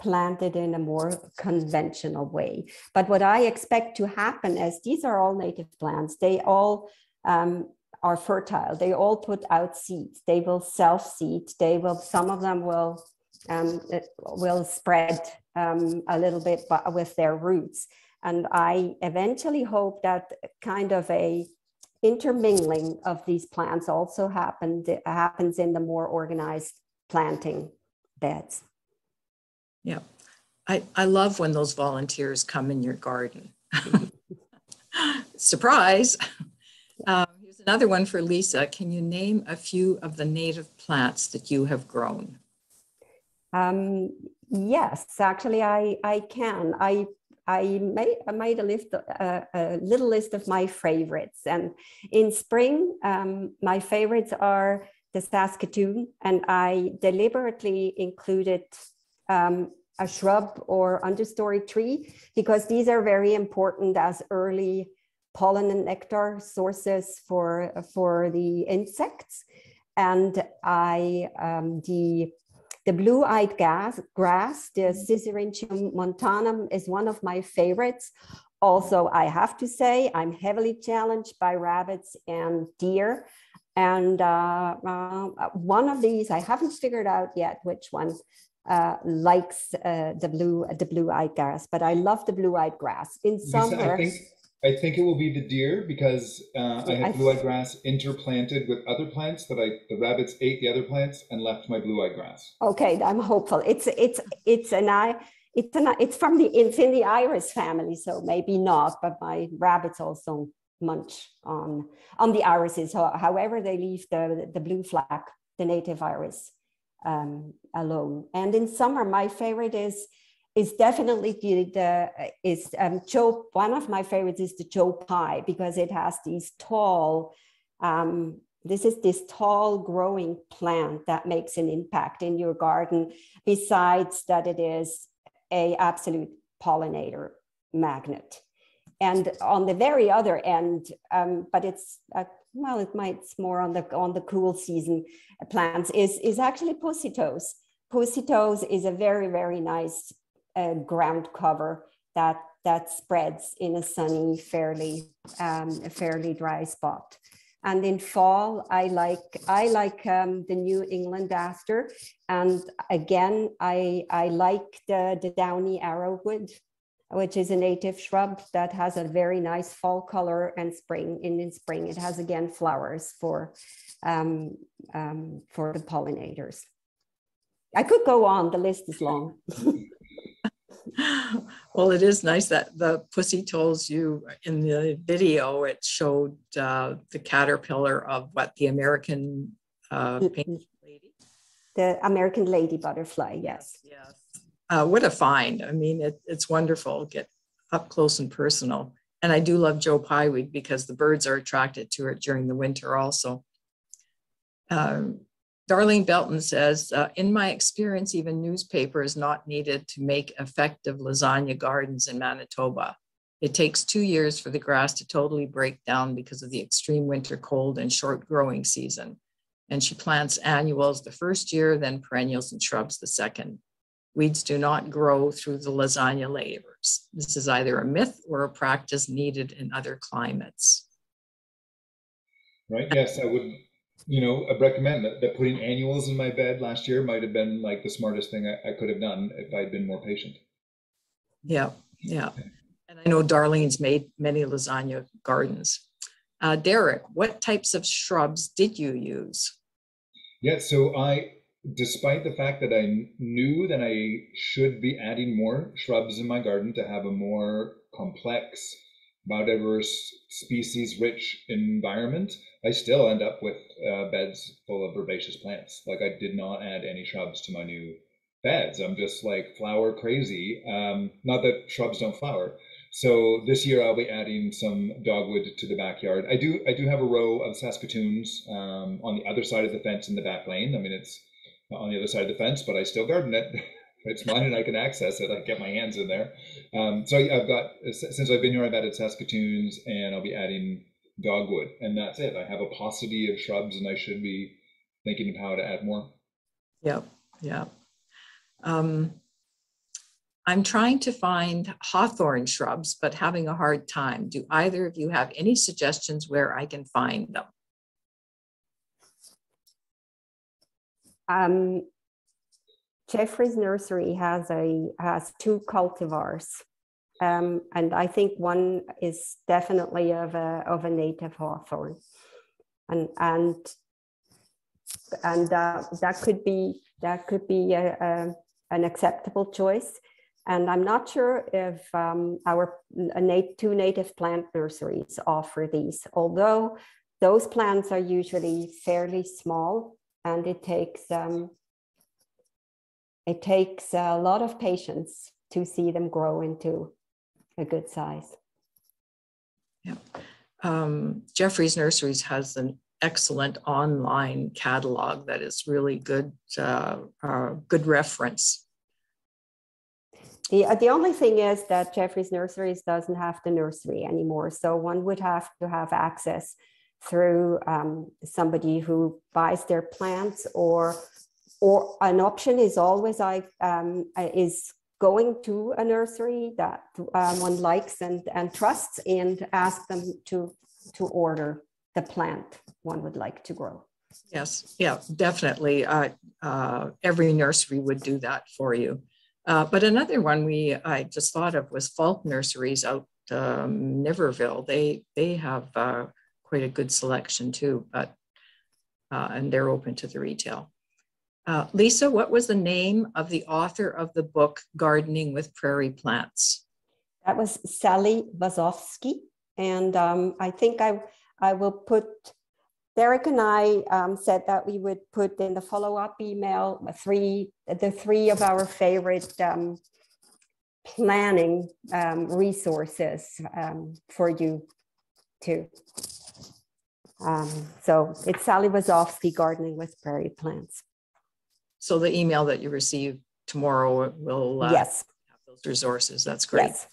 planted in a more conventional way. But what I expect to happen is these are all native plants. They all are fertile. They all put out seeds. They will self-seed. Some of them will spread a little bit with their roots. And I eventually hope that kind of a intermingling of these plants also happens in the more organized planting beds. Yeah, I love when those volunteers come in your garden. Surprise. Here's another one for Lisa. Can you name a few of the native plants that you have grown? Yes, actually I can. I made a little list of my favorites, and in spring, my favorites are the Saskatoon, and I deliberately included a shrub or understory tree, because these are very important as early pollen and nectar sources for the insects. And the blue-eyed grass, the Sisyrinchium montanum, is one of my favorites. Also, I have to say, I'm heavily challenged by rabbits and deer. And one of these, I haven't figured out yet which one likes the blue-eyed grass, but I love the blue-eyed grass. In summer, I think it will be the deer, because I had blue-eyed grass interplanted with other plants that the rabbits ate the other plants and left my blue-eyed grass. Okay, I'm hopeful. It's in the iris family, so maybe not, but my rabbits also munch on the irises. However, they leave the blue flag, the native iris, alone. And in summer, my favorite is definitely one of my favorites is the Joe Pye, because it has these tall, this tall growing plant that makes an impact in your garden, besides that it is a absolute pollinator magnet. And on the very other end, but it's it's more on the cool season plants, is actually pussy toes. Pussy toes is a very, very nice ground cover that spreads in a sunny, fairly dry spot. And in fall, I like the New England aster, and again I like the downy arrowwood, which is a native shrub that has a very nice fall color, and in spring it has again flowers for the pollinators. I could go on, the list is long. Well, it is nice that the pussy tells you in the video, it showed the caterpillar of what, the American painted lady? The American lady butterfly, yes. Yes. What a find. I mean, it's wonderful, get up close and personal. And I do love Joe Pyeweed because the birds are attracted to it during the winter also. Darlene Belton says, in my experience, even newspaper is not needed to make effective lasagna gardens in Manitoba. It takes 2 years for the grass to totally break down because of the extreme winter cold and short growing season. And she plants annuals the first year, then perennials and shrubs the second. Weeds do not grow through the lasagna layers. This is either a myth or a practice needed in other climates. Right, yes, I would, I'd recommend that putting annuals in my bed last year might have been like the smartest thing I could have done if I'd been more patient. Yeah, yeah. And I know Darlene's made many lasagna gardens. Derek, what types of shrubs did you use? Yeah, so despite the fact that I knew that I should be adding more shrubs in my garden to have a more complex, biodiverse, species-rich environment, I still end up with beds full of herbaceous plants. Like, I did not add any shrubs to my new beds. I'm just like flower crazy. Not that shrubs don't flower. So this year I'll be adding some dogwood to the backyard. I do have a row of Saskatoons on the other side of the fence in the back lane. I mean, it's on the other side of the fence, but I still garden it. It's mine and I can access it. I get my hands in there. So I've got, since I've been here, I've added Saskatoons and I'll be adding dogwood, and that's it. I have a paucity of shrubs and I should be thinking of how to add more. Yep, yeah. I'm trying to find hawthorn shrubs, but having a hard time. Do either of you have any suggestions where I can find them? Jeffrey's nursery has 2 cultivars, and I think one is definitely of a native hawthorn, and that could be an acceptable choice. And I'm not sure if our 2 native plant nurseries offer these, although those plants are usually fairly small, and it takes a lot of patience to see them grow into a good size. Yeah. Jeffrey's Nurseries has an excellent online catalog that is really good, good reference. The only thing is that Jeffrey's Nurseries doesn't have the nursery anymore. So one would have to have access through somebody who buys their plants, or an option is always is going to a nursery that one likes and trusts, and ask them to order the plant one would like to grow. Yes, yeah, definitely. Every nursery would do that for you. But another one I just thought of was Falk Nurseries out Niverville. They have quite a good selection too, but and they're open to the retail. Lisa, what was the name of the author of the book Gardening with Prairie Plants? That was Sally Wazowski, and I think I will put. Derek and I said that we would put in the follow-up email the three of our favorite planning resources for you too. So it's Sally Wazowski, Gardening with Prairie Plants. So the email that you receive tomorrow will yes. have those resources. That's great. Yes.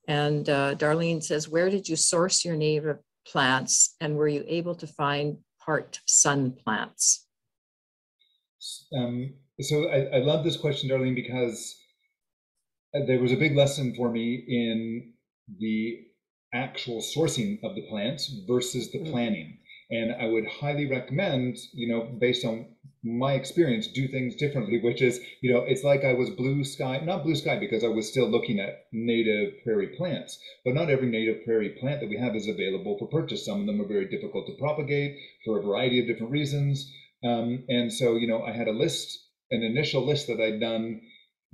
And Darlene says, where did you source your native plants, and were you able to find part sun plants? So I love this question, Darlene, because there was a big lesson for me in the actual sourcing of the plants versus the planning. And I would highly recommend, based on my experience, do things differently, which is, it's like I was not blue sky because I was still looking at native prairie plants, but not every native prairie plant that we have is available for purchase. Some of them are very difficult to propagate for a variety of different reasons. And so, I had an initial list that I'd done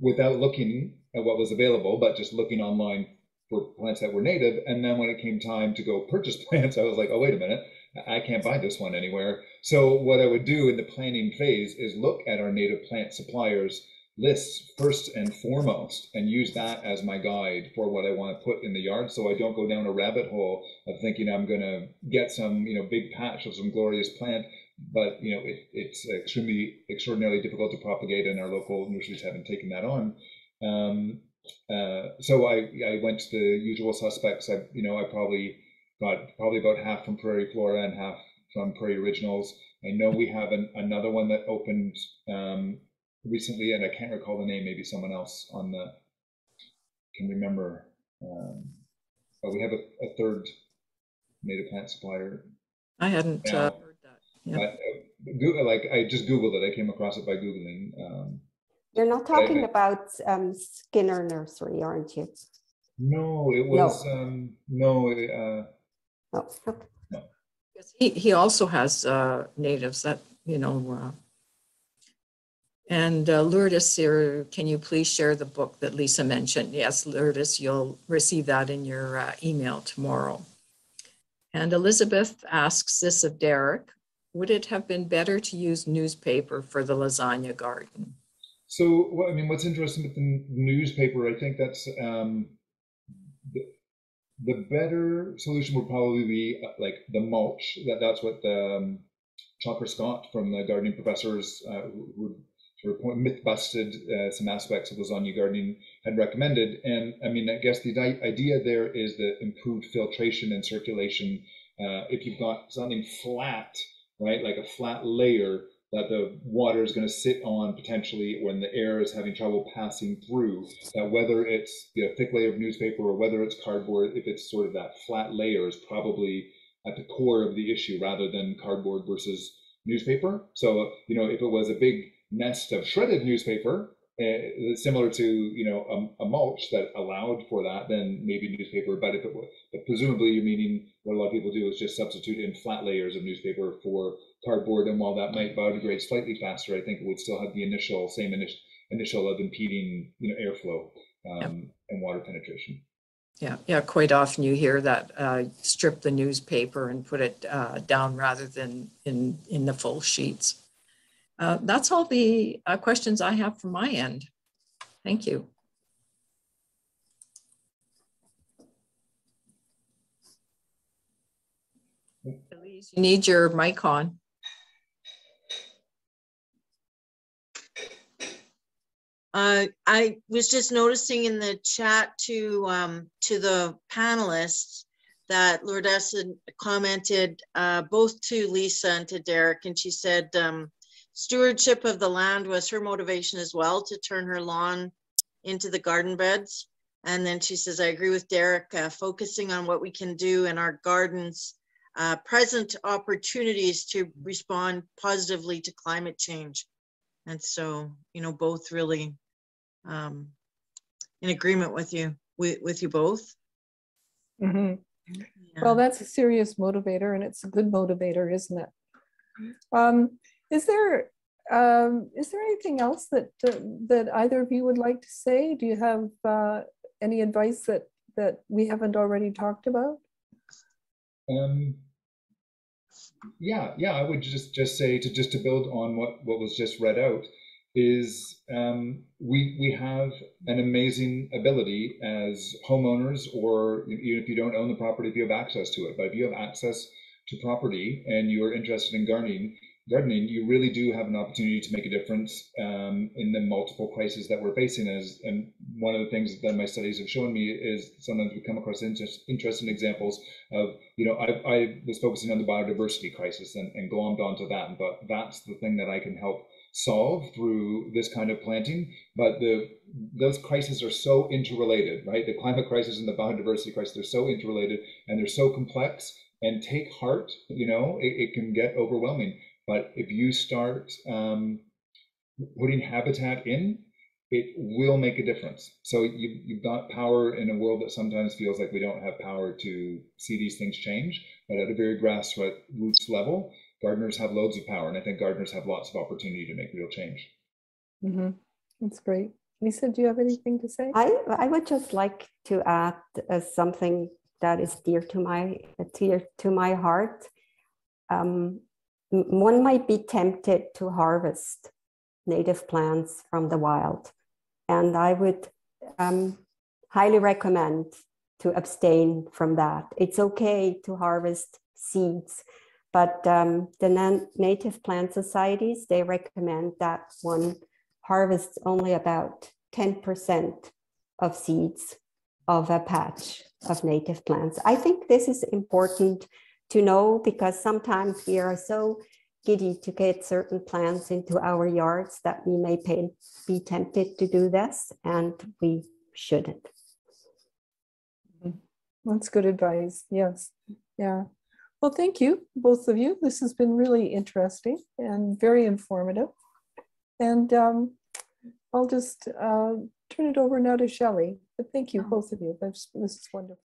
without looking at what was available, but just looking online for plants that were native. And then when it came time to go purchase plants, I was like, oh, wait a minute, I can't buy this one anywhere. So what I would do in the planning phase is look at our native plant suppliers lists first and foremost and use that as my guide for what I want to put in the yard, so I don't go down a rabbit hole of thinking I'm going to get some big patch of some glorious plant, but it's extraordinarily difficult to propagate, and our local nurseries haven't taken that on. So I went to the usual suspects. I probably got about half from Prairie Flora and half from Prairie Originals. I know we have another one that opened recently, and I can't recall the name. Maybe someone else can remember. But we have a third native plant supplier. I hadn't heard that. Yeah. But I just Googled it. I came across it by Googling. You're not talking about Skinner Nursery, aren't you? No, it was no. Oh, okay. No. He also has natives that and Lourdes here, can you please share the book that Lisa mentioned? Yes, Lourdes, you'll receive that in your email tomorrow. And Elizabeth asks this of Derek: would it have been better to use newspaper for the lasagna garden? So, what's interesting with the newspaper, I think that's the better solution would probably be like the mulch. That's what Chalker Scott from the gardening professors who sort of myth busted some aspects of lasagna gardening had recommended. And I guess the idea there is the improved filtration and circulation. If you've got something flat, right, like a flat layer that the water is going to sit on potentially when the air is having trouble passing through, that whether it's a thick layer of newspaper or whether it's cardboard, if it's sort of that flat layer is probably at the core of the issue rather than cardboard versus newspaper. So, if it was a big nest of shredded newspaper, similar to a mulch that allowed for that, then maybe newspaper. But but presumably you're meaning what a lot of people do is just substitute in flat layers of newspaper for cardboard. And while that might biodegrade slightly faster, I think it would still have the same initial of impeding airflow and water penetration. Yeah. Quite often you hear that strip the newspaper and put it down rather than in the full sheets. That's all the questions I have from my end. Thank you. Elise, you need your mic on. I was just noticing in the chat to the panelists that Lourdes had commented both to Lisa and to Derek, and she said stewardship of the land was her motivation as well to turn her lawn into the garden beds. And then she says, I agree with Derek, focusing on what we can do in our gardens, present opportunities to respond positively to climate change. And so, both really in agreement with you both. Mm-hmm. Yeah. Well, that's a serious motivator, and it's a good motivator, isn't it? Is there anything else that either of you would like to say? Do you have any advice that we haven't already talked about? Yeah, I would just say to build on what was just read out is we have an amazing ability as homeowners, or even if you don't own the property, if you have access to it. But if you have access to property and you are interested in gardening, you really do have an opportunity to make a difference in the multiple crises that we're facing. And one of the things that my studies have shown me is sometimes we come across interesting examples of, I was focusing on the biodiversity crisis and glommed onto that, but that's the thing that I can help solve through this kind of planting. But those crises are so interrelated, right? The climate crisis and the biodiversity crisis, they're so interrelated and they're so complex. And take heart, it can get overwhelming. But if you start putting habitat in, it will make a difference. So you've got power in a world that sometimes feels like we don't have power to see these things change. But at a very grassroots level, gardeners have loads of power. And I think gardeners have lots of opportunity to make real change. Mm-hmm. That's great. Lisa, do you have anything to say? I would just like to add something that is dear to my heart. One might be tempted to harvest native plants from the wild, and I would highly recommend to abstain from that. It's okay to harvest seeds, but the native plant societies, they recommend that one harvests only about 10% of seeds of a patch of native plants. I think this is important to know because sometimes we are so giddy to get certain plants into our yards that we may be tempted to do this, and we shouldn't. That's good advice. Yes. Yeah. Well, thank you, both of you. This has been really interesting and very informative. And I'll just turn it over now to Shelley. But thank you, both of you. This is wonderful.